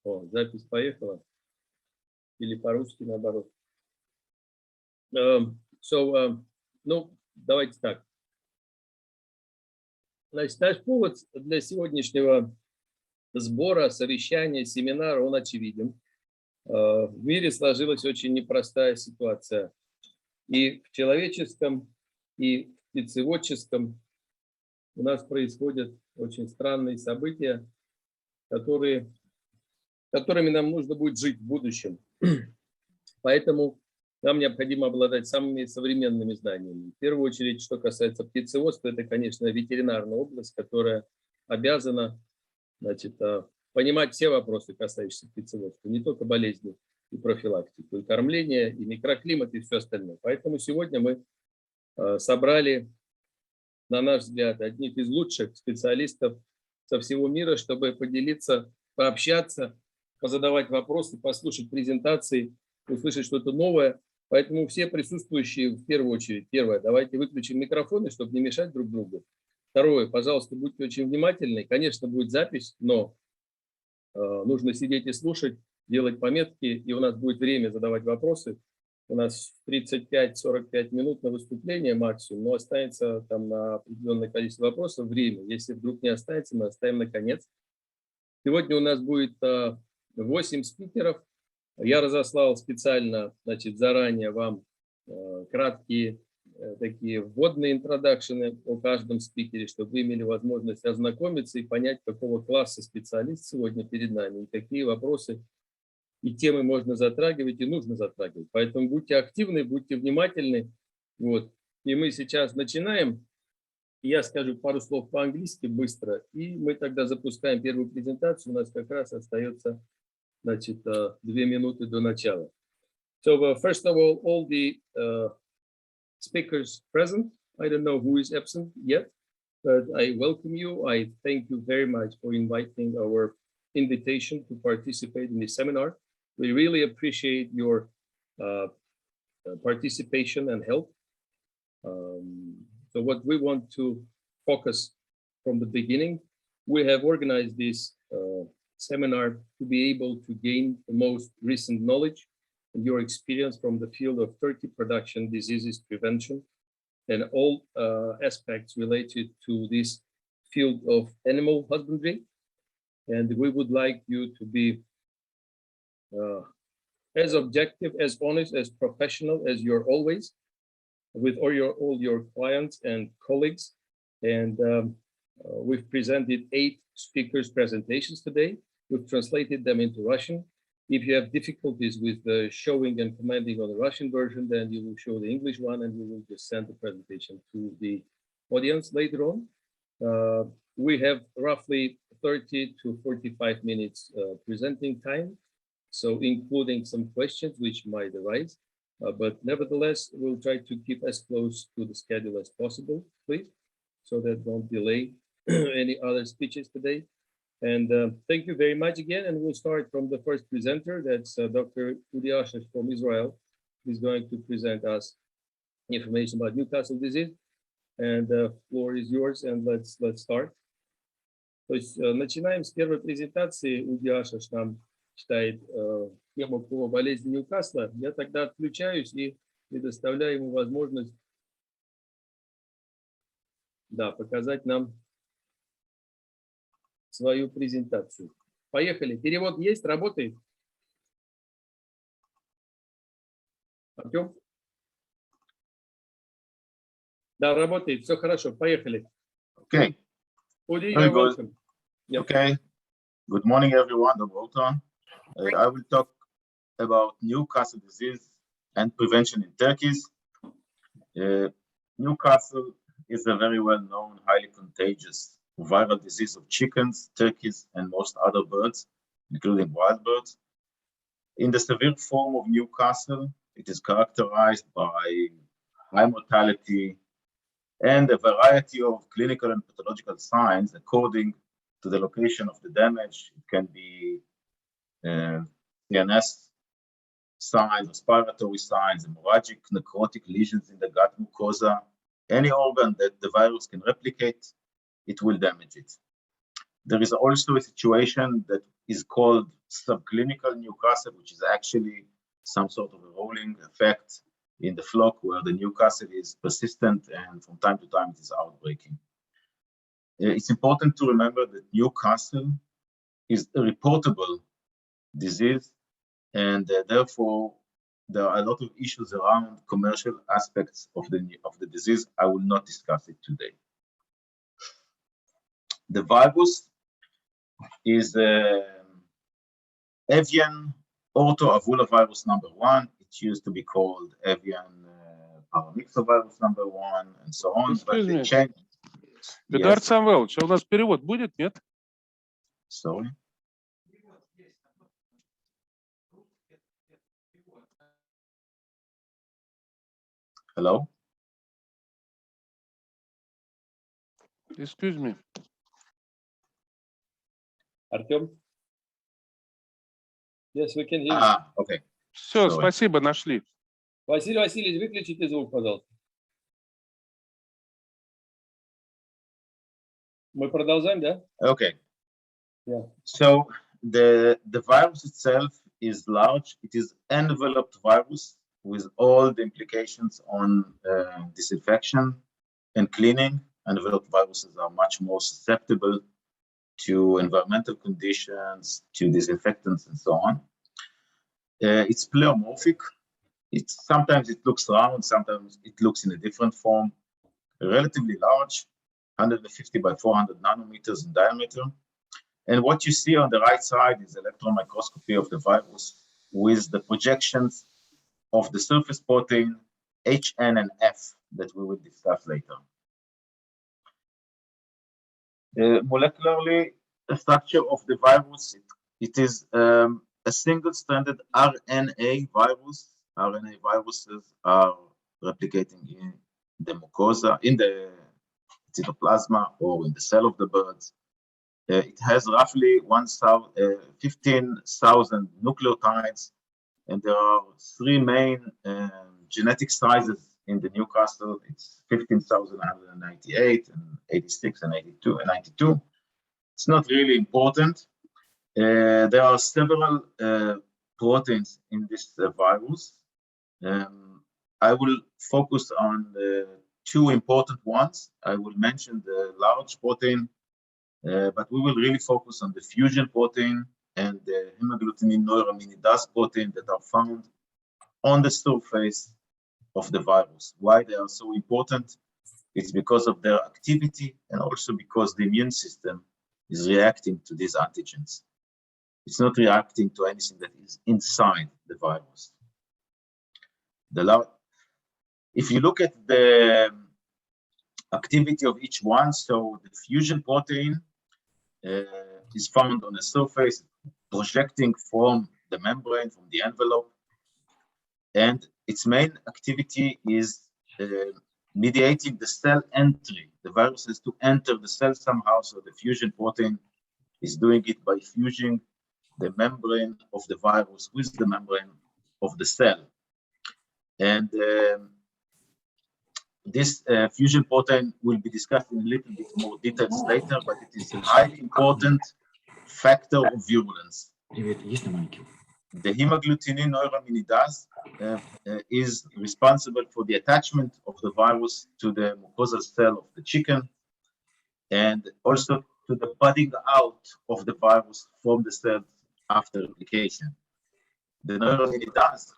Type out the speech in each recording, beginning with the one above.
О, запись поехала. Или по-русски наоборот. Ну, давайте так. Значит, наш повод для сегодняшнего сбора, совещания, семинара, он очевиден. В мире сложилась очень непростая ситуация. И в человеческом, и в птицеводческом у нас происходят очень странные события, которыми нам нужно будет жить в будущем. Поэтому нам необходимо обладать самыми современными знаниями. В первую очередь, что касается птицеводства, это, конечно, ветеринарная область, которая обязана, значит, понимать все вопросы, касающиеся птицеводства, не только болезни и профилактику, и кормление, и микроклимат, и все остальное. Поэтому сегодня мы собрали, на наш взгляд, одних из лучших специалистов со всего мира, чтобы поделиться, пообщаться, позадавать вопросы, послушать презентации, услышать что-то новое. Поэтому все присутствующие, в первую очередь, первое, давайте выключим микрофоны, чтобы не мешать друг другу. Второе, пожалуйста, будьте очень внимательны. Конечно, будет запись, но нужно сидеть и слушать, делать пометки, и у нас будет время задавать вопросы. У нас 35-45 минут на выступление максимум, но останется там на определенное количество вопросов время. Если вдруг не останется, мы оставим на конец. Сегодня у нас будет 8 спикеров. Я разослал специально, значит, заранее вам краткие такие вводные интродакшены о каждом спикере, чтобы вы имели возможность ознакомиться и понять, какого класса специалист сегодня перед нами, и какие вопросы и темы можно затрагивать и нужно затрагивать. Поэтому будьте активны, будьте внимательны. Вот. И мы сейчас начинаем. Я скажу пару слов по-английски быстро, и мы тогда запускаем первую презентацию. У нас как раз остается, значит, 2 минуты до начала. So first of all the speakers present. I don't know who is absent yet, but I welcome you. I thank you very much for inviting our invitation to participate in this seminar. We really appreciate your participation and help. So what we want to focus from the beginning, we have organized this seminar to be able to gain the most recent knowledge and your experience from the field of turkey production, diseases prevention, and all aspects related to this field of animal husbandry. And we would like you to be as objective, as honest, as professional as you're always with all your clients and colleagues. And we've presented 8 speakers' presentations today. We've translated them into Russian. If you have difficulties with showing and commenting on the Russian version, then you will show the English one and we will just send the presentation to the audience later on. We have roughly 30 to 45 minutes presenting time, so including some questions which might arise. But nevertheless, we'll try to keep as close to the schedule as possible, please, so that don't delay any other speeches today. And thank you very much again. And we'll start from the first presenter. That's Dr. Udi Ashas from Israel. He's going to present us information about Newcastle disease. And the floor is yours. And let's start. То есть начинаем с первой презентации. Уди Ашаш нам читает тему по болезни Ньюкасла. Я тогда отключаюсь и предоставляю ему возможность, да, показать нам свою презентацию. Поехали. Перевод есть? Работает? Артем? Да, работает. Все хорошо. Поехали. Okay. Udi, Very you're good. welcome. Yep. Okay. Good morning, everyone. I will talk about Newcastle disease and prevention in turkeys. Newcastle is a very well-known, highly contagious viral disease of chickens, turkeys, and most other birds, including wild birds. In the severe form of Newcastle, it is characterized by high mortality and a variety of clinical and pathological signs according to the location of the damage. It can be CNS signs, respiratory signs, hemorrhagic, necrotic lesions in the gut mucosa. Any organ that the virus can replicate, it will damage it. There is also a situation that is called subclinical Newcastle, which is actually some sort of a rolling effect in the flock where the Newcastle is persistent and from time to time it is outbreaking. It's important to remember that Newcastle is a reportable disease, and therefore there are a lot of issues around commercial aspects of the disease. I will not discuss it today. The virus is avian orthoavulavirus number 1. It used to be called avian paramyxovirus number 1 and so on. But they changed. Эдуард Самвелович, а у нас перевод будет, нет? Sorry. Hello? Excuse me. Артем? Yes, we can hear you. Okay. Все, Sorry. спасибо, нашли. Василий Васильевич, выключите звук, пожалуйста. Мы продолжаем, да? Okay. Yeah. So the virus itself is large. It is enveloped virus with all the implications on disinfection and cleaning. Enveloped viruses are much more susceptible to environmental conditions, to disinfectants, and so on. It's pleomorphic. Sometimes it looks round, sometimes it looks in a different form. Relatively large, 150 by 400 nanometers in diameter. And what you see on the right side is electron microscopy of the virus with the projections of the surface protein HN and F that we will discuss later. Molecularly, the structure of the virus, it is a single-stranded RNA virus. RNA viruses are replicating in the mucosa, in the cytoplasma, or in the cell of the birds. It has roughly 15,000 nucleotides, and there are 3 main genetic sizes in the Newcastle. It's 15,198 and 86 and 82 and 92. It's not really important. There are several proteins in this virus. I will focus on 2 important ones. I will mention the large protein, but we will really focus on the fusion protein and the hemagglutinin neuraminidase protein that are found on the surface of the virus. Why they are so important? It's because of their activity and also because the immune system is reacting to these antigens. It's not reacting to anything that is inside the virus. If you look at the activity of each one, so the fusion protein is found on the surface, projecting from the membrane, from the envelope, and its main activity is mediating the cell entry. The virus has to enter the cell somehow, so the fusion protein is doing it by fusing the membrane of the virus with the membrane of the cell. And this fusion protein will be discussed in a little bit more details later, but it is a highly important factor of virulence. The hemagglutinin neuraminidase is responsible for the attachment of the virus to the mucosal cell of the chicken, and also to the budding out of the virus from the cells after replication. The neuraminidase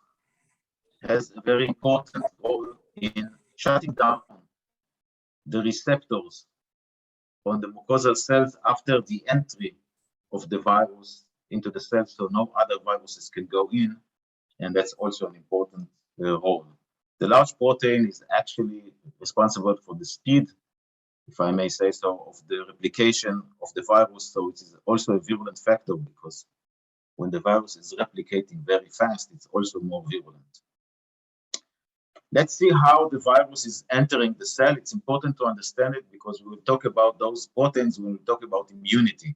has a very important role in shutting down the receptors on the mucosal cells after the entry of the virus into the cells, so no other viruses can go in, and that's also an important role. The large protein is actually responsible for the speed, if I may say so, of the replication of the virus, so it is also a virulent factor because when the virus is replicating very fast, it's also more virulent. Let's see how the virus is entering the cell. It's important to understand it because we will talk about those proteins when we talk about immunity.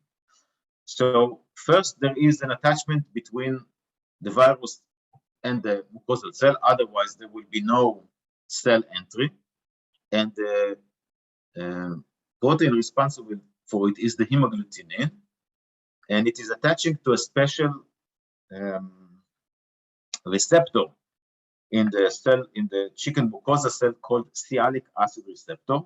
So first, there is an attachment between the virus and the mucosal cell. Otherwise, there will be no cell entry. And the protein responsible for it is the hemagglutinin, and it is attaching to a special receptor in the cell, in the chicken mucosa cell called sialic acid receptor.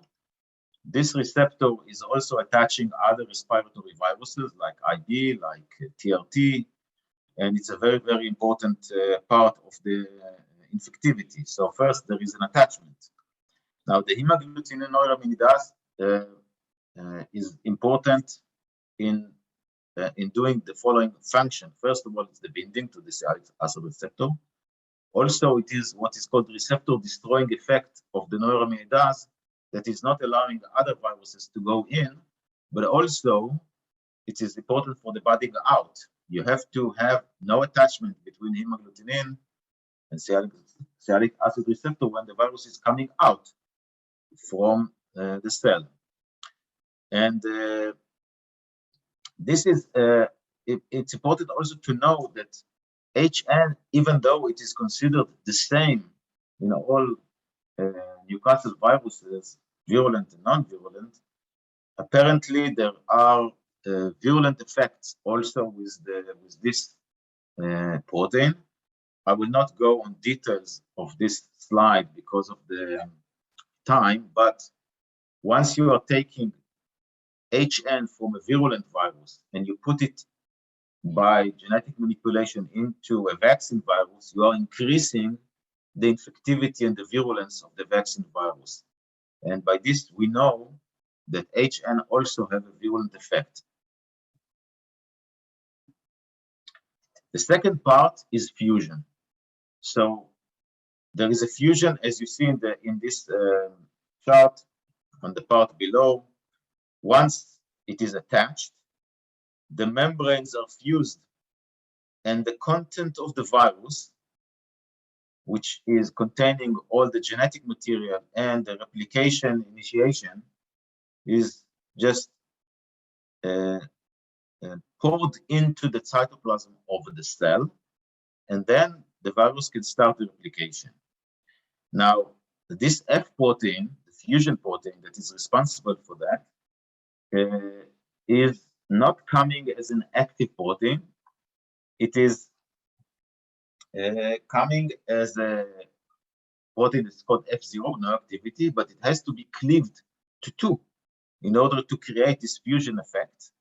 This receptor is also attaching other respiratory viruses like IB, like TRT, and it's a very, very important part of the infectivity. So first, there is an attachment. Now, the hemagglutinin neuraminidase is important in doing the following function. First of all, it's the binding to the sialic acid receptor. Also, it is what is called receptor destroying effect of the neuraminidase that is not allowing other viruses to go in, but also it is important for the budding out. You have to have no attachment between hemagglutinin and sialic acid receptor when the virus is coming out from the cell. And this is, it's important also to know that HN, even though it is considered the same in all Newcastle viruses, virulent and non-virulent, apparently there are virulent effects also with this protein. I will not go on details of this slide because of the time, but once you are taking HN from a virulent virus and you put it by genetic manipulation into a vaccine virus, you are increasing the infectivity and the virulence of the vaccine virus. And by this, we know that HN also have a virulent effect. The second part is fusion. So there is a fusion, as you see in this chart on the part below. Once it is attached, the membranes are fused, and the content of the virus, which is containing all the genetic material and the replication initiation, is just poured into the cytoplasm of the cell, and then the virus can start the replication. Now, this F protein, the fusion protein that is responsible for that, is not coming as an active protein. It is coming as a protein that's called F0, no activity, but it has to be cleaved to 2 in order to create this fusion effect.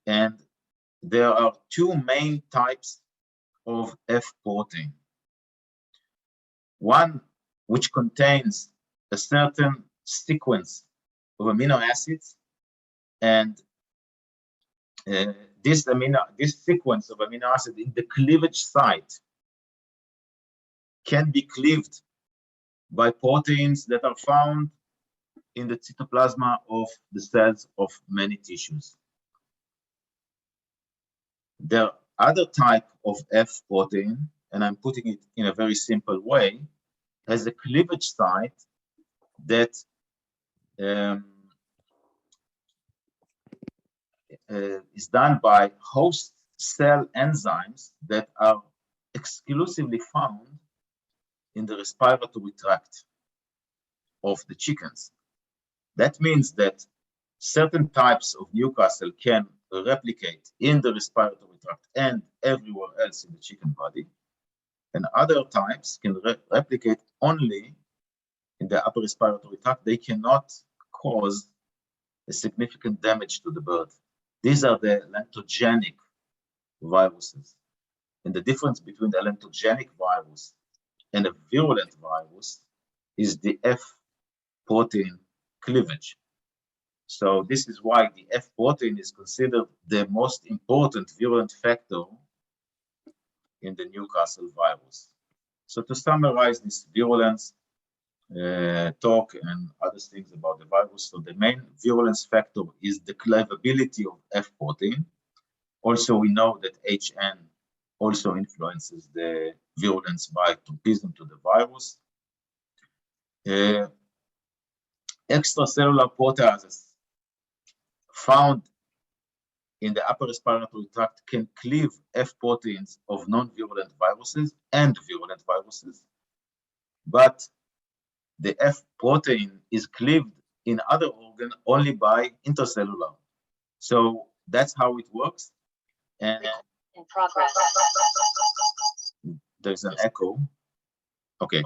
And there are 2 main types of F protein. One which contains a certain sequence of amino acids, and this sequence of amino acids in the cleavage site can be cleaved by proteins that are found in the cytoplasma of the cells of many tissues. The other type of F protein, and I'm putting it in a very simple way, has a cleavage site that is done by host cell enzymes that are exclusively found in the respiratory tract of the chickens. That means that certain types of Newcastle can replicate in the respiratory tract and everywhere else in the chicken body, and other types can replicate only in the upper respiratory tract. They cannot cause a significant damage to the bird. These are the lentogenic viruses. And the difference between the lentogenic virus and a virulent virus is the F protein cleavage. So this is why the F protein is considered the most important virulent factor in the Newcastle virus. So to summarize this virulence talk and other things about the virus, so the main virulence factor is the cleavability of F protein. Also, we know that HN also influences the virulence by tropism to the virus. Extracellular proteases found in the upper respiratory tract can cleave F proteins of non-virulent viruses and virulent viruses, but the F protein is cleaved in other organs only by intracellular So that's how it works. And In progress. there's an echo. Okay.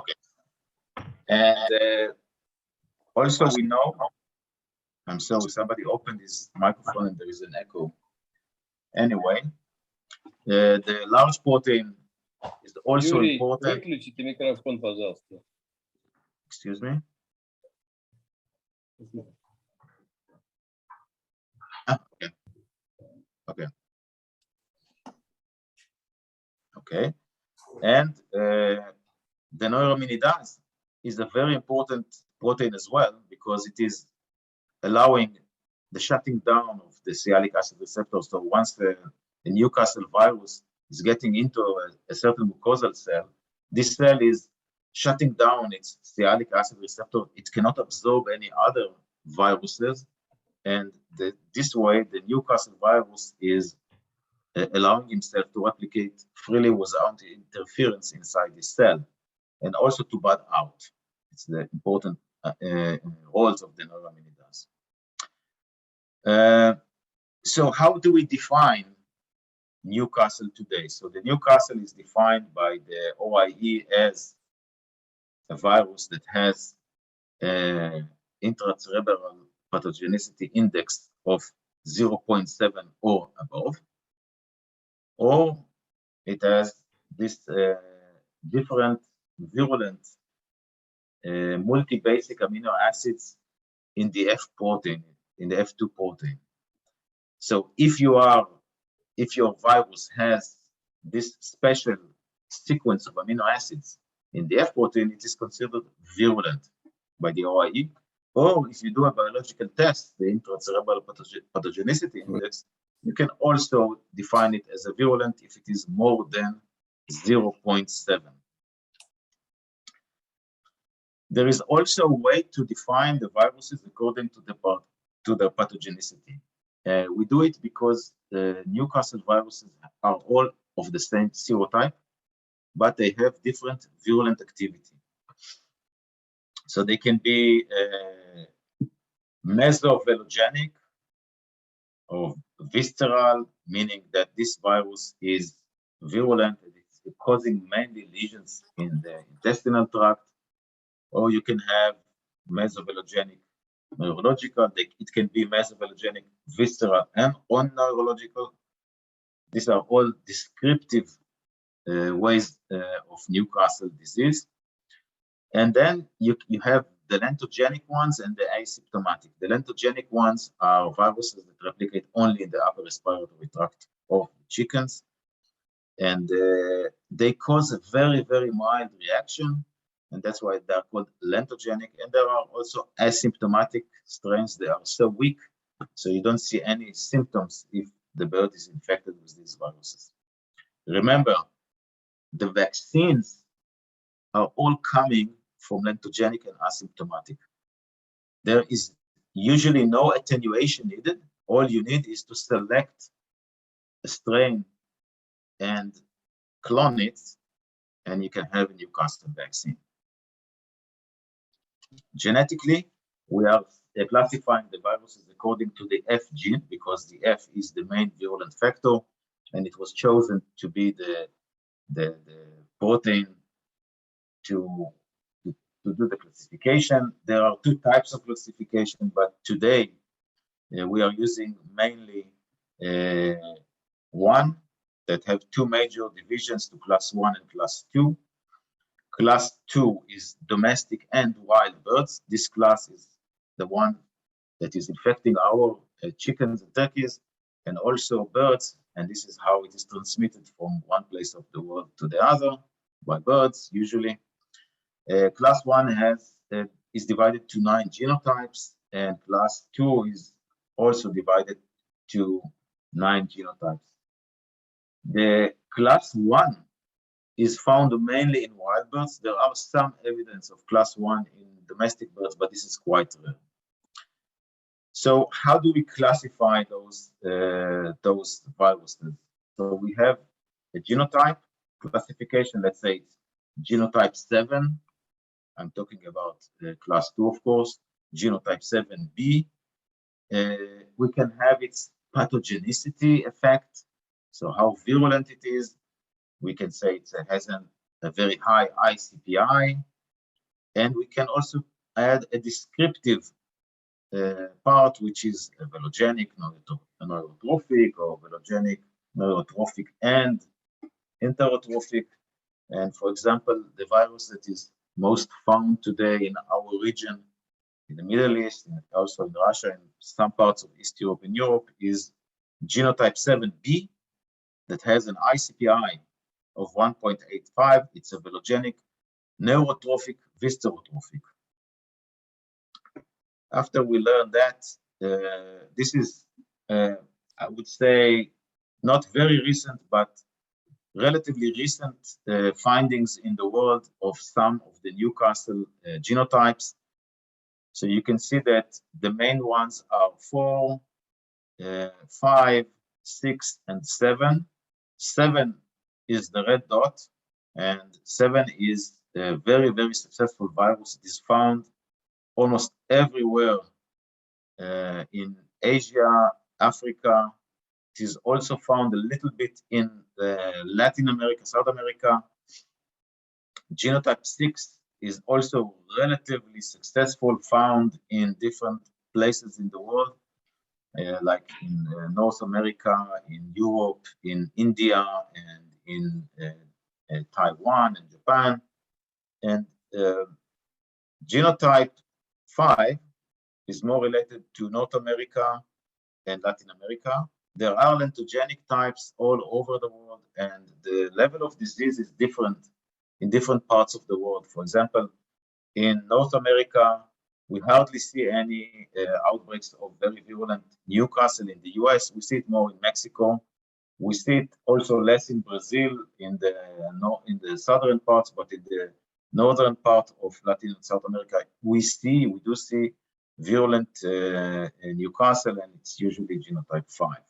And also we know, I'm sorry, somebody opened his microphone and there is an echo. Anyway, the large protein is also Юрий, important. выключите микрофон, пожалуйста. Excuse me. Okay. Okay. Okay. And the neuraminidase is a very important protein as well, because it is allowing the shutting down of the sialic acid receptor. So once the Newcastle virus is getting into a certain mucosal cell, this cell is shutting down its sialic acid receptor. It cannot absorb any other viruses. And this way, the Newcastle virus is allowing himself to replicate freely without interference inside the cell, and also to bud out. It's the important roles of the neuraminidase. So how do we define Newcastle today? So the Newcastle is defined by the OIE as a virus that has intracerebral pathogenicity index of 0.7 or above, or it has this different virulent multi-basic amino acids in the F protein, in the F2 protein. So if your virus has this special sequence of amino acids in the F protein, it is considered virulent by the OIE. Or if you do a biological test, the intracerebral pathogenicity index, you can also define it as a virulent if it is more than 0.7. There is also a way to define the viruses according to the pathogenicity. We do it because the Newcastle viruses are all of the same serotype, but they have different virulent activity. So they can be mesovelogenic or visceral, meaning that this virus is virulent and it's causing mainly lesions in the intestinal tract. Or you can have mesovelogenic neurological. It can be mesovelogenic, visceral, and neurological. These are all descriptive ways of Newcastle disease. And then you have the lentogenic ones and the asymptomatic. The lentogenic ones are viruses that replicate only in the upper respiratory tract of chickens. And they cause a very, very mild reaction. And that's why they're called lentogenic. And there are also asymptomatic strains. They are so weak, so you don't see any symptoms if the bird is infected with these viruses. Remember, the vaccines are all coming from lentogenic and asymptomatic. There is usually no attenuation needed. All you need is to select a strain and clone it, and you can have a Newcastle vaccine. Genetically, we are classifying the viruses according to the F gene, because the F is the main virulent factor, and it was chosen to be the protein to do the classification. There are two types of classification, but today we are using mainly one that have two major divisions to class 1 and class 2. Class 2 is domestic and wild birds. This class is the one that is infecting our chickens and turkeys, and also birds, and this is how it is transmitted from one place of the world to the other, by birds usually. Class 1 is divided to 9 genotypes, and class 2 is also divided to 9 genotypes. The class 1 is found mainly in wild birds. There are some evidence of class 1 in domestic birds, but this is quite rare. So how do we classify those viruses? So we have a genotype classification. Let's say it's genotype 7. I'm talking about class 2, of course. Genotype 7b. We can have its pathogenicity effect, so how virulent it is. We can say it has a very high ICPI, and we can also add a descriptive part, which is velogenic, neurotrophic, or velogenic, neurotrophic, and enterotrophic. And for example, the virus that is most found today in our region, in the Middle East, and also in Russia and some parts of East Europe and Europe, is genotype 7b that has an ICPI of 1.85. It's a velogenic, neurotrophic, viscerotrophic. After we learn that, this is, I would say, not very recent, but relatively recent findings in the world of some of the Newcastle genotypes. So you can see that the main ones are 4, 5, 6, and 7. 7 is the red dot, and 7 is a very, very successful virus. It is found almost everywhere in Asia, Africa. It is also found a little bit in Latin America, South America. Genotype 6 is also relatively successful, found in different places in the world, like in North America, in Europe, in India, and in Taiwan and Japan. And genotype 5 is more related to North America and Latin America. There are lentogenic types all over the world, and the level of disease is different in different parts of the world. For example, in North America, we hardly see any outbreaks of very virulent Newcastle. In the US, we see it more in Mexico. We see it also less in Brazil, in the southern parts, but in the northern part of Latin and South America, we do see virulent Newcastle, and it's usually genotype 5.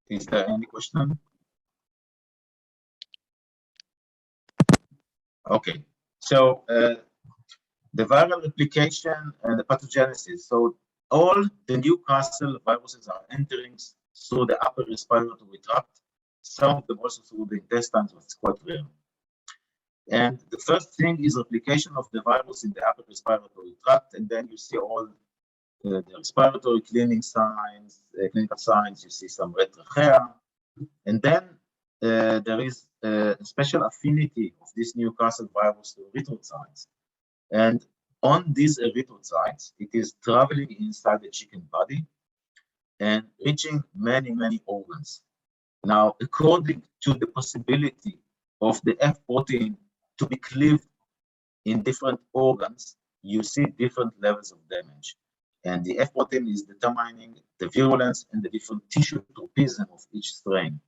Is there any question? Okay, so the viral replication and the pathogenesis. So all the Newcastle viruses are entering through the upper respiratory tract, some of them also through the intestines, but it's quite rare. And the first thing is replication of the virus in the upper respiratory tract, and then you see all the respiratory clinical signs. You see some red trachea, and then there is a special affinity of this Newcastle virus to erythrocytes. And on these erythrocytes, it is traveling inside the chicken body and reaching many, many organs. Now, according to the possibility of the F protein to be cleaved in different organs, you see different levels of damage. And the F protein is determining the virulence and the different tissue tropism of each strain.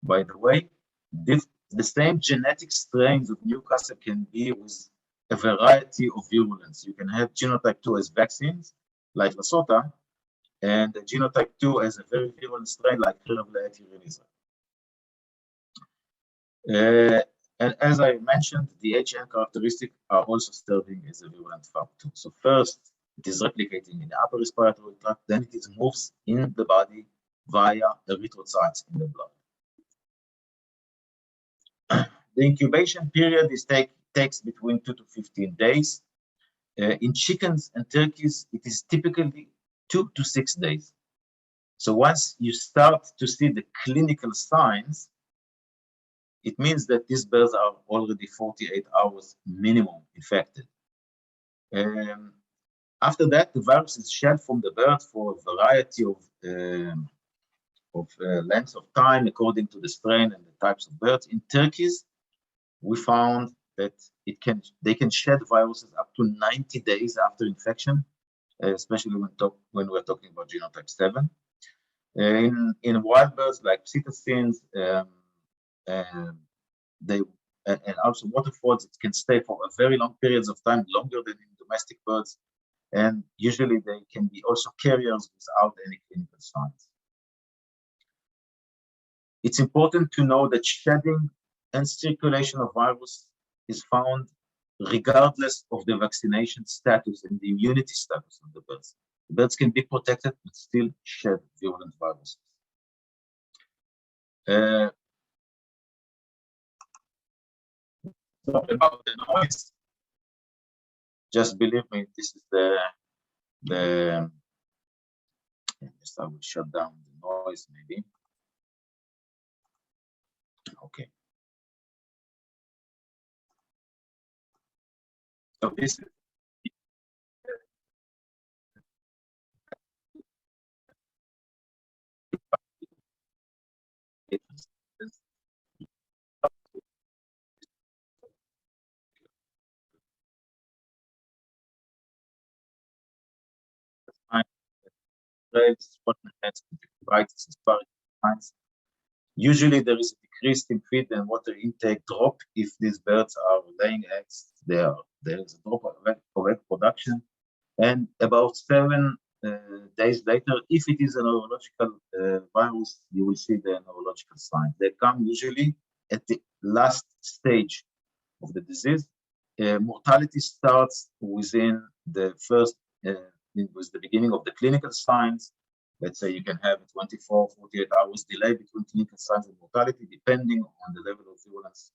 By the way, the same genetic strains of Newcastle can be with a variety of virulence. You can have genotype 2 as vaccines, like Lasota, and genotype 2 as a very virulent strain, like and as I mentioned, the HN characteristics are also serving as a virulent factor. So first, it is replicating in the upper respiratory tract, then it moves in the body via erythrocytes in the blood. The incubation period takes between 2 to 15 days. In chickens and turkeys, it is typically 2 to 6 days. So once you start to see the clinical signs, it means that these birds are already 48 hours minimum infected. After that, the virus is shed from the bird for a variety of lengths of time according to the strain and the types of birds. In turkeys, we found that they can shed viruses up to 90 days after infection, especially when we're talking about genotype 7. In wild birds like psittacines, and also waterfalls, it can stay for a very long periods of time, longer than in domestic birds, and usually they can be also carriers without any clinical signs. It's important to know that shedding and circulation of virus is found regardless of the vaccination status and the immunity status of the birds. The birds can be protected but still shed virulent viruses. So about the noise, just believe me, this is the yes, I will shut down the noise maybe. Okay. So this is usually there is a decrease in feed and water intake drop if these birds are laying eggs. There is a drop of egg production, and about 7 days later, if it is a neurological virus, you will see the neurological signs. They come usually at the last stage of the disease. Mortality starts within the first, with the beginning of the clinical signs. Let's say you can have a 24, 48 hours delay between clinical signs and mortality, depending on the level of virulence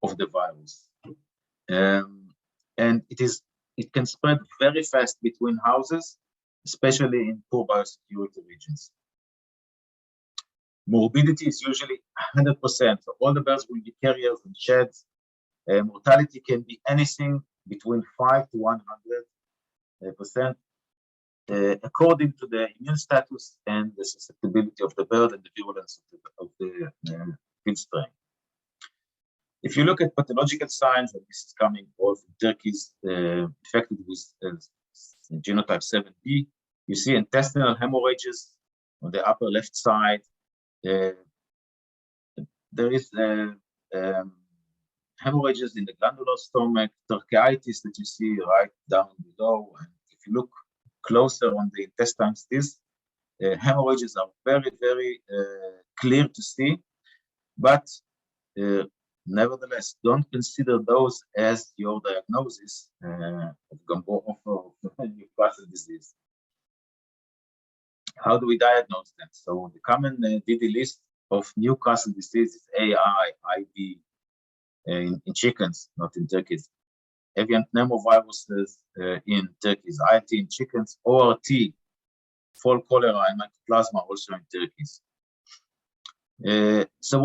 of the virus. And it can spread very fast between houses, especially in poor biosecurity regions. Morbidity is usually 100%. So all the birds will be carriers and sheds. Mortality can be anything between 5 to 100%, according to the immune status and the susceptibility of the bird and the virulence of the field strain. If you look at pathological signs, and this is coming all from turkeys infected with genotype 7b, you see intestinal hemorrhages on the upper left side. There is hemorrhages in the glandular stomach, turkeitis that you see right down below. And if you look closer on the intestines, these hemorrhages are very, very clear to see, but nevertheless, don't consider those as your diagnosis of Newcastle disease. How do we diagnose them? So the common DD list of Newcastle disease is AI, IB in chickens, not in turkeys. Avian pneumoviruses in turkeys, ILT in chickens, ORT, fall cholera and mycoplasma also in turkeys. So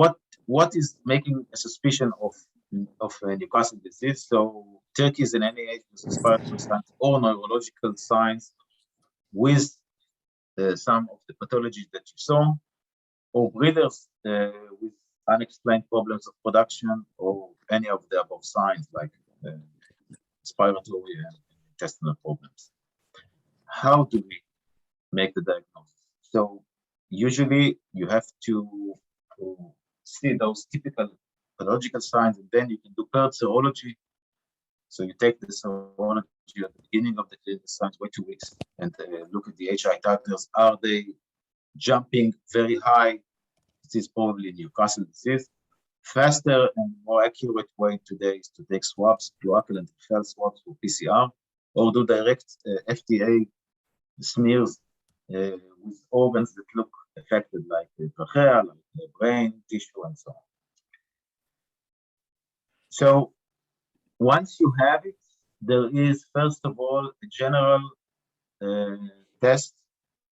what is making a suspicion of Newcastle disease? So turkeys in any age with respiratory signs or neurological signs with some of the pathologies that you saw, or breeders with unexplained problems of production or any of the above signs like respiratory and intestinal problems. How do we make the diagnosis? So usually you have to see those typical pathological signs, and then you can do paired serology. So you take the serology at the beginning of the clinical signs, wait 2 weeks, and look at the HI titers. Are they jumping very high? This is probably Newcastle disease. Faster and more accurate way today is to take swabs, cloacal and fecal swabs for PCR, or do direct FDA smears with organs that look affected, like the trachea, like the brain, tissue, and so on. So once you have it, there is, first of all, a general test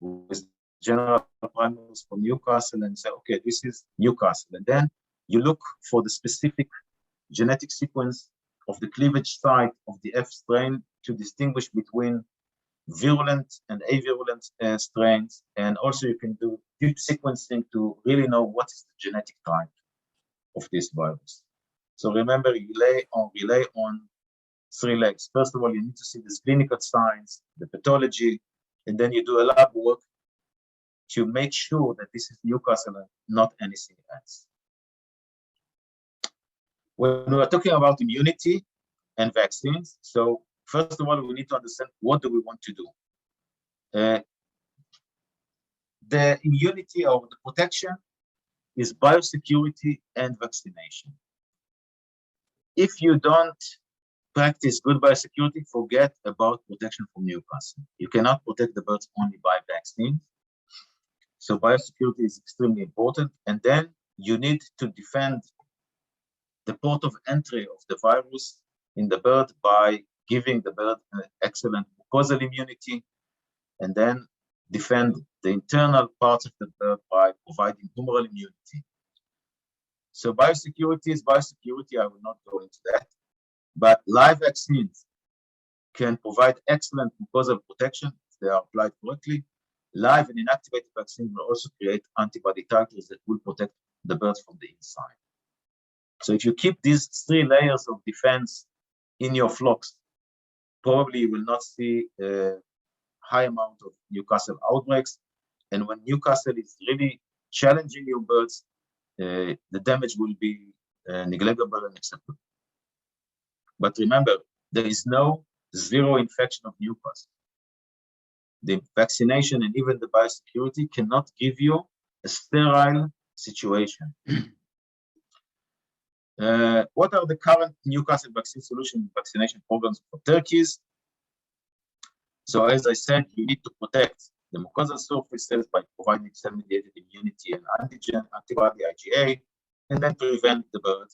with general primers for Newcastle and say, okay, this is Newcastle. And then you look for the specific genetic sequence of the cleavage site of the F strain to distinguish between virulent and avirulent strains. And also you can do deep sequencing to really know what is the genetic type of this virus. So remember, you rely on 3 legs. First of all, you need to see the clinical signs, the pathology, and then you do a lab work to make sure that this is Newcastle and not anything else. When we are talking about immunity and vaccines, so first of all, we need to understand what do we want to do. The immunity or the protection is biosecurity and vaccination. If you don't practice good biosecurity, forget about protection from Newcastle. You cannot protect the birds only by vaccine. So biosecurity is extremely important. And then you need to defend the port of entry of the virus in the bird by giving the bird an excellent mucosal immunity, and then defend the internal parts of the bird by providing humoral immunity. So biosecurity is biosecurity. I will not go into that. But live vaccines can provide excellent mucosal protection if they are applied correctly. Live and inactivated vaccines will also create antibody titers that will protect the birds from the inside. So if you keep these 3 layers of defense in your flocks, probably you will not see a high amount of Newcastle outbreaks. And when Newcastle is really challenging your birds, the damage will be negligible and acceptable. But remember, there is no zero infection of Newcastle. The vaccination and even the biosecurity cannot give you a sterile situation. What are the current Newcastle vaccine solution vaccination programs for turkeys? So as I said, you need to protect the mucosal surface cells by providing cell-mediated immunity and antigen, antibody, IgA, and then prevent the bird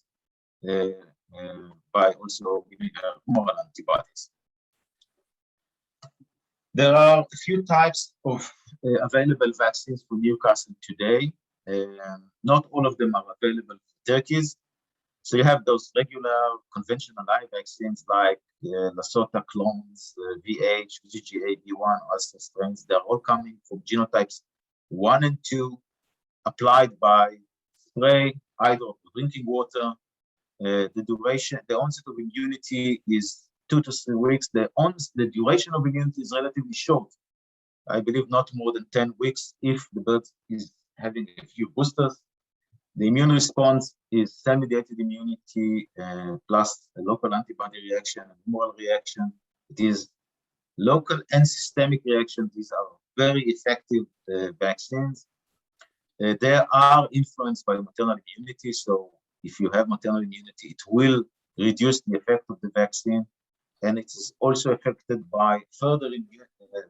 by also giving humoral antibodies. There are a few types of available vaccines for Newcastle today. Not all of them are available for turkeys. So you have those regular conventional live vaccines like Lasota clones, VH, VGGA, B1, Ulster strains. They're all coming from genotypes 1 and 2, applied by spray, either of drinking water. The duration, the onset of immunity is 2 to 3 weeks. The duration of immunity is relatively short. I believe not more than 10 weeks if the bird is having a few boosters. The immune response is cell-mediated immunity plus a local antibody reaction and humoral reaction. It is local and systemic reactions. These are very effective vaccines. They are influenced by maternal immunity. So if you have maternal immunity, it will reduce the effect of the vaccine. And it is also affected by further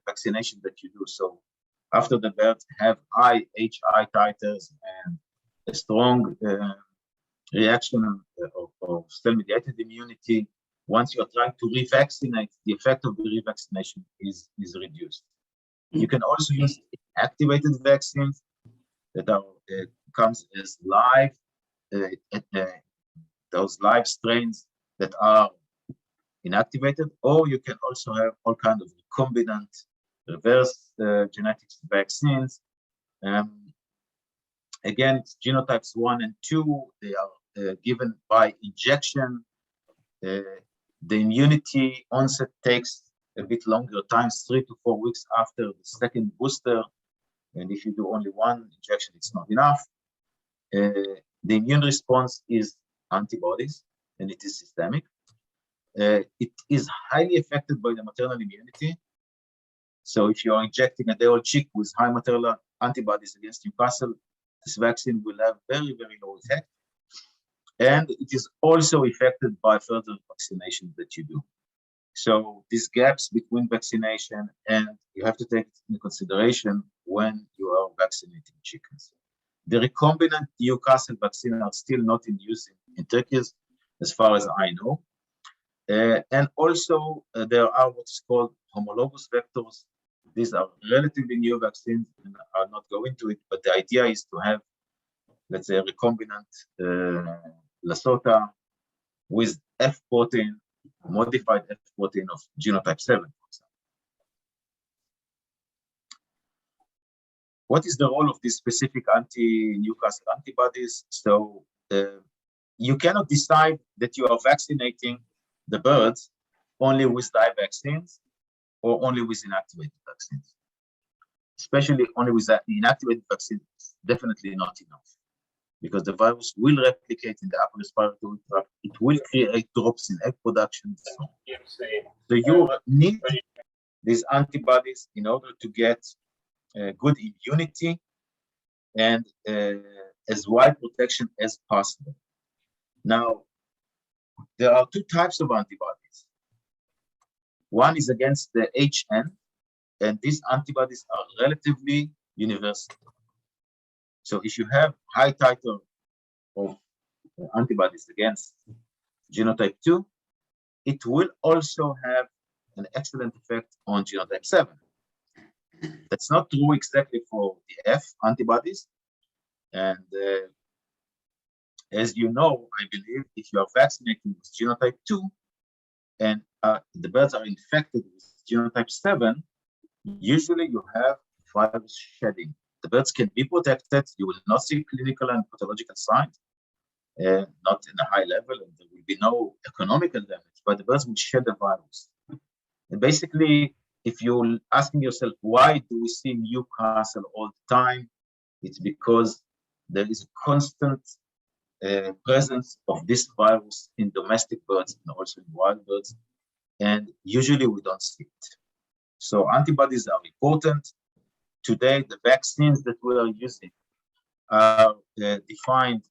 vaccination that you do. So after the birds have high HI titers and a strong reaction of cell-mediated immunity, once you are trying to revaccinate, the effect of the revaccination is reduced. You can also use activated vaccines that are comes as live, those live strains that are inactivated, or you can also have all kinds of recombinant reverse genetics vaccines. Again, genotypes 1 and 2, they are given by injection. The immunity onset takes a bit longer times, 3 to 4 weeks after the second booster. And if you do only 1 injection, it's not enough. The immune response is antibodies, and it is systemic. It is highly affected by the maternal immunity. So if you are injecting a day-old chick with high maternal antibodies against Newcastle, this vaccine will have very, very low effect. And it is also affected by further vaccination that you do. So these gaps between vaccination, and you have to take it into consideration when you are vaccinating chickens. The recombinant Newcastle vaccine are still not in use in turkeys, as far as I know. And also there are what's called homologous vectors. These are relatively new vaccines, and I'll not go into it, but the idea is to have, let's say, a recombinant Lasota with F protein, modified F protein of genotype 7, for example. What is the role of these specific anti-Newcastle antibodies? So you cannot decide that you are vaccinating the birds only with live vaccines or only with inactivated vaccines. Especially only with that inactivated vaccine, it's definitely not enough, because the virus will replicate in the upper respiratory tract. It will create drops in egg production. So you need these antibodies in order to get good immunity and as wide protection as possible. Now, there are two types of antibodies. One is against the HN, and these antibodies are relatively universal. So if you have high titer of antibodies against genotype 2, it will also have an excellent effect on genotype 7. That's not true exactly for the F antibodies. And as you know, I believe if you are vaccinating with genotype 2 and the birds are infected with genotype 7, usually you have virus shedding. The birds can be protected. You will not see clinical and pathological signs, not in a high level, and there will be no economical damage, but the birds will shed the virus. And basically, if you're asking yourself, why do we see Newcastle all the time? It's because there is a constant presence of this virus in domestic birds and also in wild birds, and usually we don't see it. So antibodies are important. Today, the vaccines that we are using are defined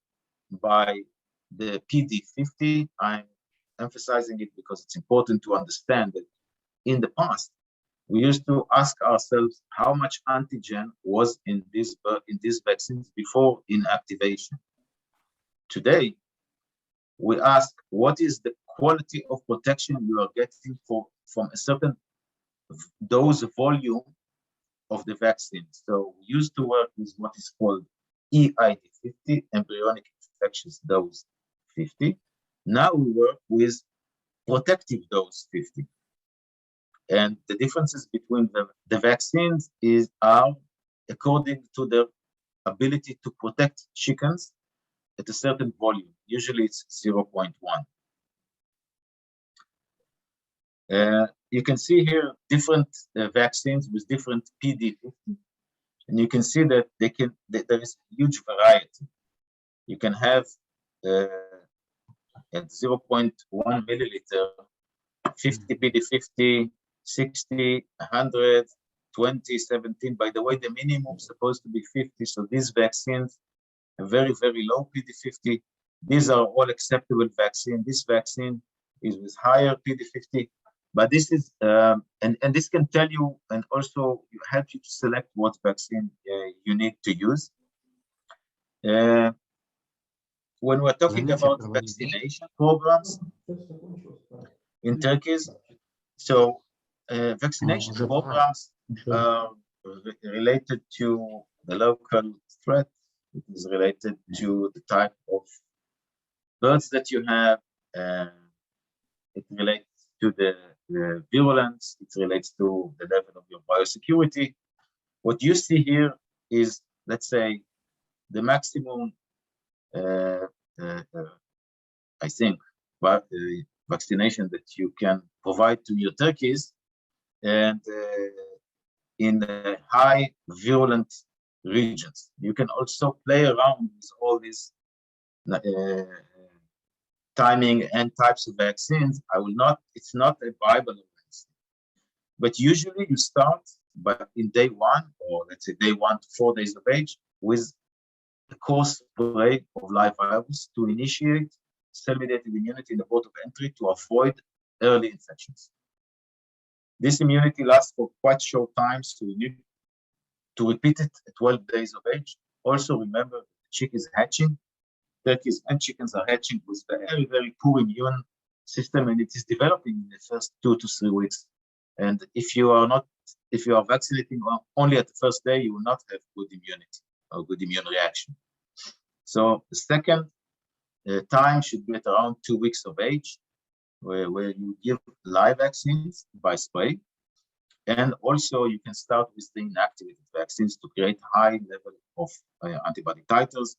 by the PD50. I'm emphasizing it because it's important to understand that in the past, we used to ask ourselves how much antigen was in these vaccines before inactivation. Today, we ask what is the quality of protection you are getting from a certain dose volume of the vaccine. So we used to work with what is called EID50, embryonic infectious dose 50. Now we work with protective dose 50. And the differences between the vaccines are according to their ability to protect chickens at a certain volume. Usually it's 0.1. You can see here different vaccines with different PD50, and you can see that there is huge variety. You can have at 0.1 milliliter, 50 PD50, 60, 100, 20, 17. By the way, the minimum is supposed to be 50. So these vaccines are very, very low PD50. These are all acceptable vaccine. This vaccine is with higher PD50. But this is, and this can tell you, and also help you to select what vaccine you need to use. When we're talking about vaccination programs in Turkey, so vaccination programs are related to the local threat. It is related to the type of birds that you have. It relates to the virulence. It relates to the level of your biosecurity. What you see here is, let's say, the maximum, I think, vaccination that you can provide to your turkeys, and in high virulent regions. You can also play around with all these timing and types of vaccines. It's not a Bible of vaccine. But usually you start in day 1, or let's say day 1 to 4 days of age, with a course spray of live virus to initiate cell-mediated immunity in the port of entry to avoid early infections. This immunity lasts for quite short time, so you need to repeat it at 12 days of age. Also remember, the chick is hatching. Turkeys and chickens are hatching with very, very poor immune system, and it is developing in the first 2 to 3 weeks. And if you are vaccinating only at the first day, you will not have good immunity or good immune reaction. So the second time should be at around 2 weeks of age, where you give live vaccines by spray. And also you can start with the inactivated vaccines to create high level of antibody titers.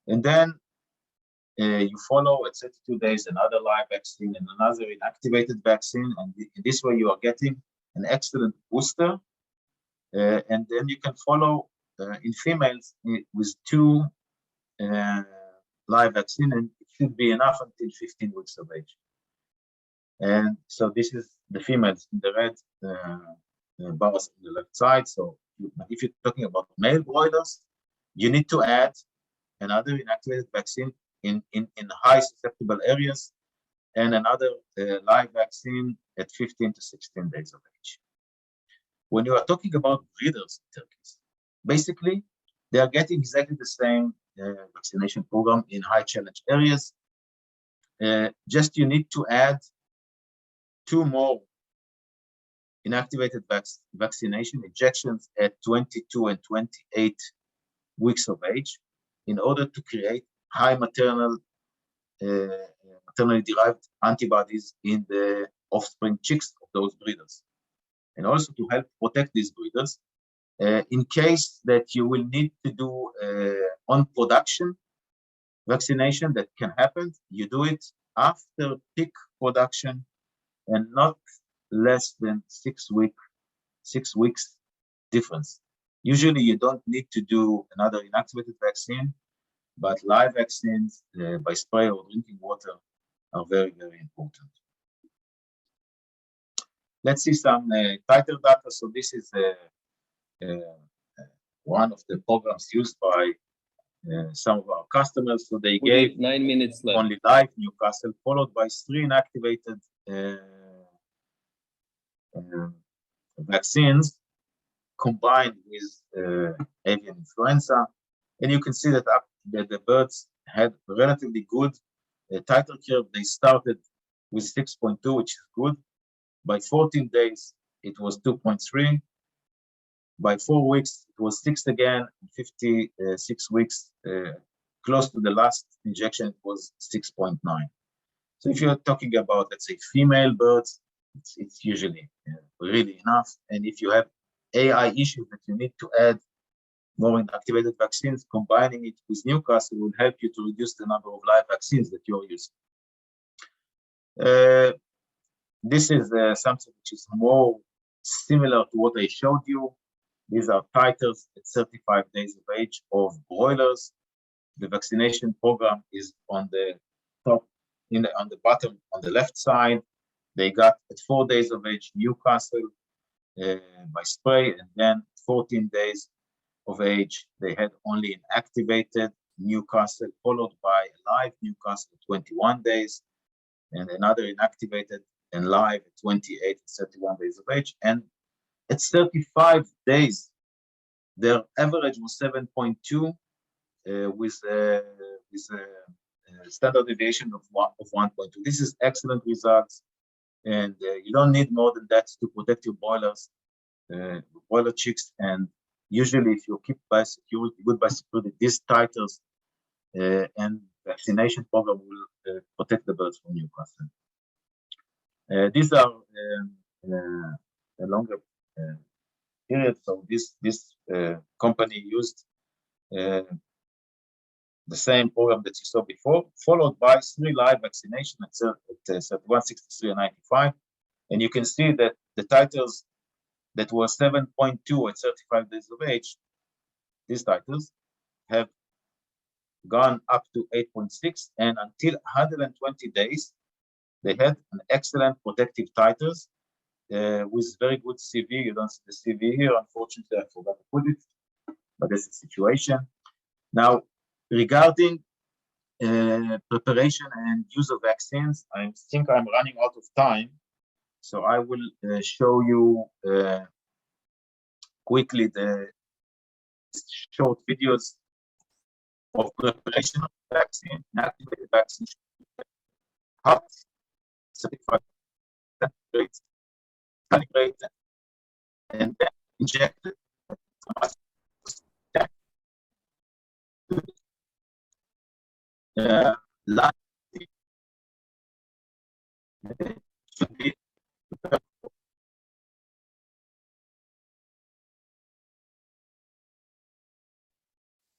And then you follow at 32 days another live vaccine and another inactivated vaccine. And in this way you are getting an excellent booster. And then you can follow in females with 2 live vaccine, and it should be enough until 15 weeks of age. And so this is the females in the red bars on the left side. So if you're talking about male broilers, you need to add another inactivated vaccine in high susceptible areas, and another live vaccine at 15 to 16 days of age. When you are talking about breeders in turkeys, basically, they are getting exactly the same vaccination program in high challenge areas. Just you need to add 2 more inactivated vaccination injections at 22 and 28 weeks of age in order to create high maternally derived antibodies in the offspring chicks of those breeders, and also to help protect these breeders in case that you will need to do on production vaccination. That can happen. You do it after peak production and not less than 6 weeks difference. Usually you don't need to do another inactivated vaccine, but live vaccines by spray or drinking water are very, very important. Let's see some title data. So this is one of the programs used by some of our customers. So they gave 9 minutes left. only live Newcastle, followed by 3 inactivated vaccines combined with avian influenza. And you can see that the birds had relatively good titer curve. They started with 6.2, which is good. By 14 days, it was 2.3. By 4 weeks, it was 6 again. 56 weeks, close to the last injection, it was 6.9. So if you're talking about, let's say, female birds, it's usually really enough. And if you have AI issues that you need to add more inactivated vaccines, combining it with Newcastle will help you to reduce the number of live vaccines that you're using. This is something which is more similar to what I showed you. These are titers at 35 days of age of broilers. The vaccination program is on the top, on the bottom, on the left side. They got at 4 days of age Newcastle by spray, and then 14 days of age, they had only an activated Newcastle, followed by a live Newcastle at 21 days, and another inactivated and live at 28 and 31 days of age. And at 35 days, their average was 7.2 with a standard deviation of 1.2. This is excellent results, and you don't need more than that to protect your broilers, broiler chicks. And usually, if you keep biosecurity, good biosecurity, these titers and vaccination program will protect the birds from Newcastle. These are a longer period. So this company used the same program that you saw before, followed by 3 live vaccinations at 31, 63, and 95. And you can see that the titers that were 7.2 at 35 days of age, these titers have gone up to 8.6, and until 120 days, they had an excellent protective titers with very good CV. You don't see the CV here, unfortunately, I forgot to put it, but that's the situation. Now, regarding preparation and use of vaccines, I think I'm running out of time, so I will show you quickly the short videos of preparation of vaccine, inactivated vaccine, hot, certified, calibrated, and then injected. Should be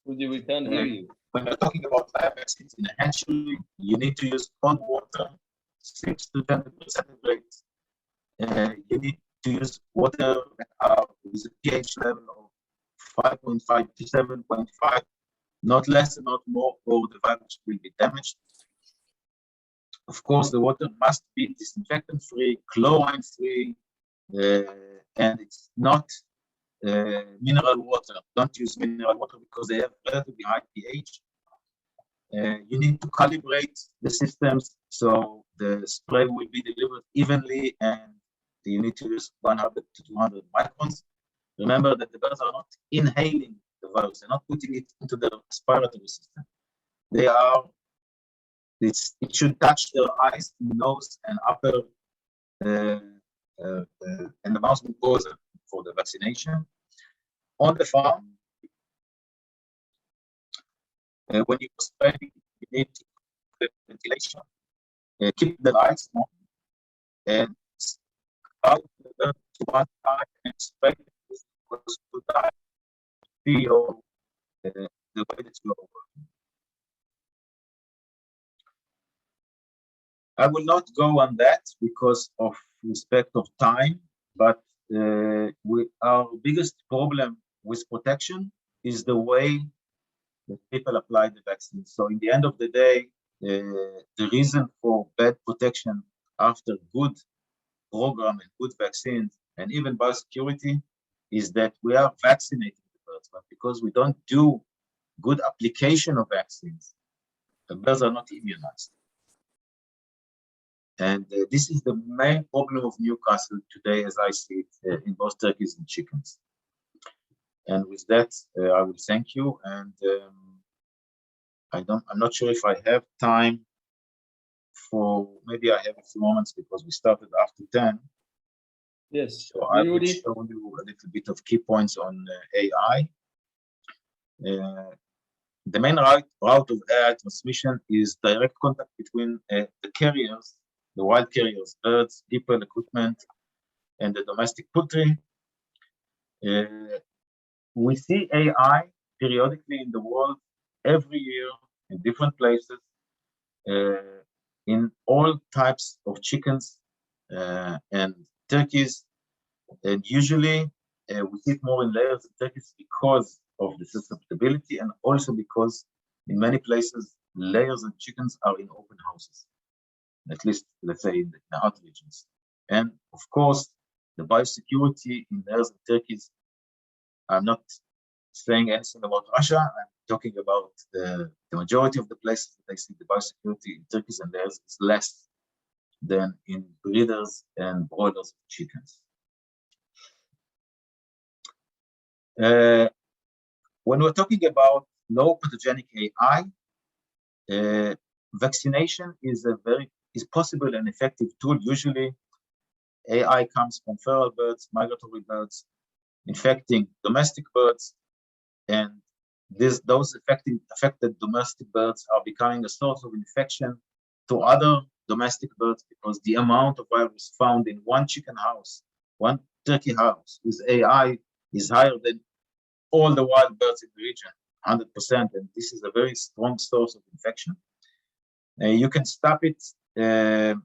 Udi, we can't hear you. when you're talking about live vaccines in a hatchery, you need to use cold water, 6 to 10 degrees centigrade. You need to use water with a pH level of 5.5 to 7.5, not less and not more, or the virus will be damaged. Of course, the water must be disinfectant-free, chlorine-free, and it's not mineral water. Don't use mineral water because they have relatively high pH. You need to calibrate the systems so the spray will be delivered evenly, and you need to use 100 to 200 microns. Remember that the birds are not inhaling the virus, they're not putting it into the respiratory system. They are, it should touch their eyes, nose, and upper and the mouth mucosa for the vaccination. On the farm, when you spray, you need to keep the ventilation, keep the lights on, and out to one side and spray to die. Feel the way that you are working. I will not go on that because of respect of time, but our biggest problem with protection is the way that people apply the vaccine. So in the end of the day, the reason for bad protection after good program and good vaccines and even biosecurity is that we are vaccinating the birds, but because we don't do good application of vaccines, the birds are not immunized. And this is the main problem of Newcastle today, as I see it, in both turkeys and chickens. And with that, I will thank you. And I'm not sure if I have time for, maybe I have a few moments because we started after 10. Yes. So I will show you a little bit of key points on AI. The main route of AI transmission is direct contact between the carriers, the wild carriers, birds, people, equipment, and the domestic poultry. We see AI periodically in the world every year in different places, in all types of chickens and turkeys. And usually we see it more in layers of turkeys because of the susceptibility, and also because in many places layers of chickens are in open houses, at least let's say in the hot regions. And of course, the biosecurity in layers of turkeys, I'm not saying anything about Russia, I'm talking about the majority of the places that I see the biosecurity in turkeys and layers is less than in breeders and broilers of chickens. When we're talking about low pathogenic AI, vaccination is possible and effective tool. Usually, AI comes from feral birds, migratory birds, infecting domestic birds, and those affected domestic birds are becoming a source of infection to other domestic birds because the amount of virus found in one chicken house, one turkey house with AI is higher than all the wild birds in the region, 100%, and this is a very strong source of infection. You can stop it by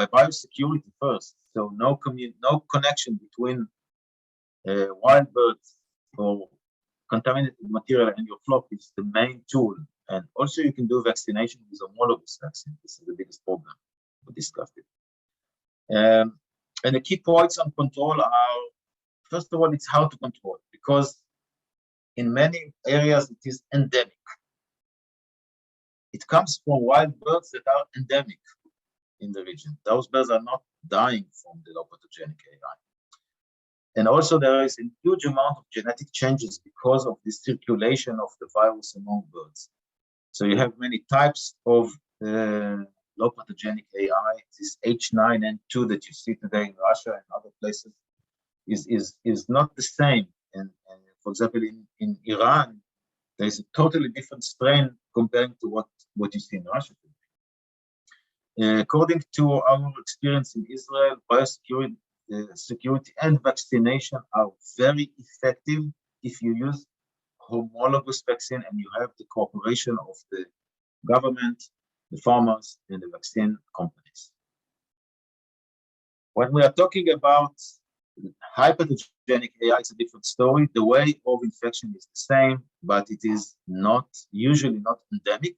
biosecurity first, so no connection between wild birds or contaminated material in your flock is the main tool. And also you can do vaccination with homologous vaccine. This is the biggest problem. We discussed it. And the key points on control are, first of all, it's how to control, because in many areas it is endemic. It comes from wild birds that are endemic in the region. Those birds are not dying from the low pathogenic AI. And also there is a huge amount of genetic changes because of the circulation of the virus among birds. So you have many types of low pathogenic AI. This H9N2 that you see today in Russia and other places is not the same. And for example, in Iran, there is a totally different strain compared to what you see in Russia today. According to our experience in Israel, biosecurity security and vaccination are very effective if you use homologous vaccine and you have the cooperation of the government, the farmers, and the vaccine companies. When we are talking about high pathogenic AI, it's a different story. The way of infection is the same, but it is usually not endemic.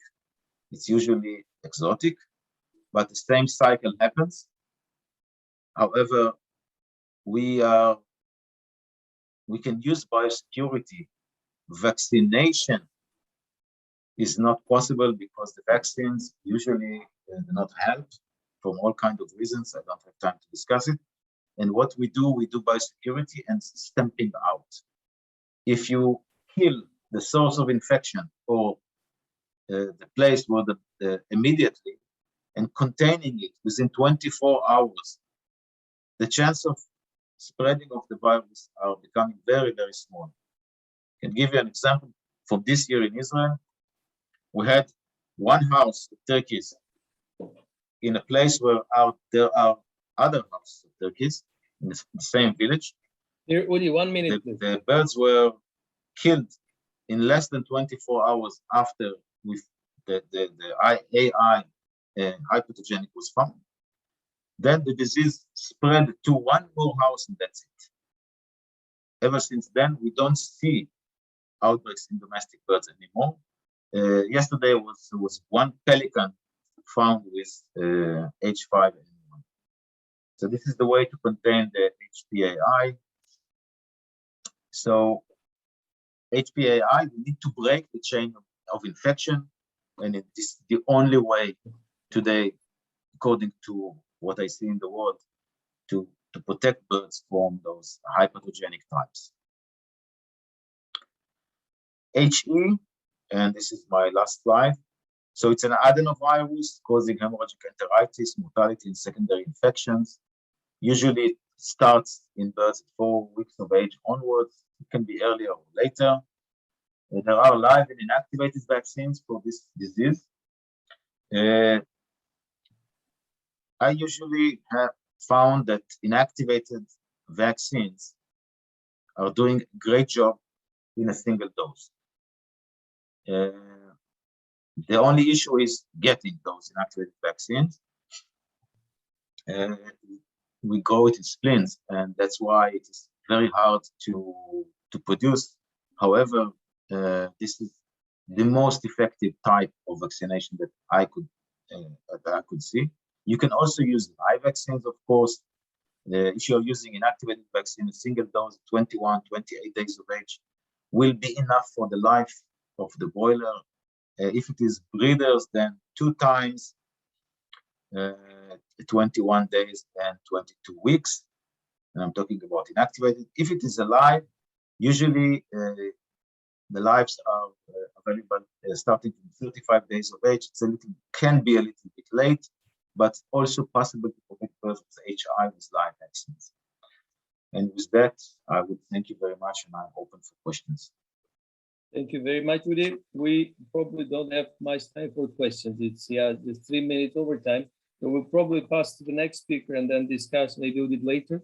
It's usually exotic, but the same cycle happens. However, we can use biosecurity, vaccination, is not possible because the vaccines usually do not help from all kinds of reasons. I don't have time to discuss it. And what we do biosecurity and stamping out. If you kill the source of infection or the place where immediately and containing it within 24 hours, the chance of spreading of the virus are becoming very, very small. I can give you an example. From this year in Israel, we had one house of turkeys in a place where there are other houses of turkeys in the same village. Here, Udi, 1 minute. The birds were killed in less than 24 hours after the AI hypopathogenic was found. Then the disease spread to one more house, and that's it. Ever since then, we don't see outbreaks in domestic birds anymore. Yesterday was one pelican found with H5N1. So this is the way to contain the HPAI. So HPAI, we need to break the chain of infection, and it is the only way today, according to what I see in the world, to protect birds from those hypopathogenic types. HE, and this is my last slide. So it's an adenovirus causing hemorrhagic enteritis, mortality, and secondary infections. Usually it starts in birds at 4 weeks of age onwards. It can be earlier or later. There are live and inactivated vaccines for this disease. I usually have found that inactivated vaccines are doing a great job in a single dose. The only issue is getting those inactivated vaccines. We grow it in splints, and that's why it is very hard to produce. However, this is the most effective type of vaccination that I could see. You can also use live vaccines, of course. If you're using inactivated vaccine, a single dose, 21, 28 days of age, will be enough for the life of the broiler. If it is breeders, then 2 times 21 days and 22 weeks. And I'm talking about inactivated. If it is alive, usually the lives are available starting from 35 days of age. Can be a little bit late, but also possible to protect birds with HI with live vaccines. And with that, I would thank you very much, and I'm open for questions. Thank you very much, Udi. We probably don't have much time for questions. It's 3 minutes overtime. So we'll probably pass to the next speaker and then discuss maybe a bit later.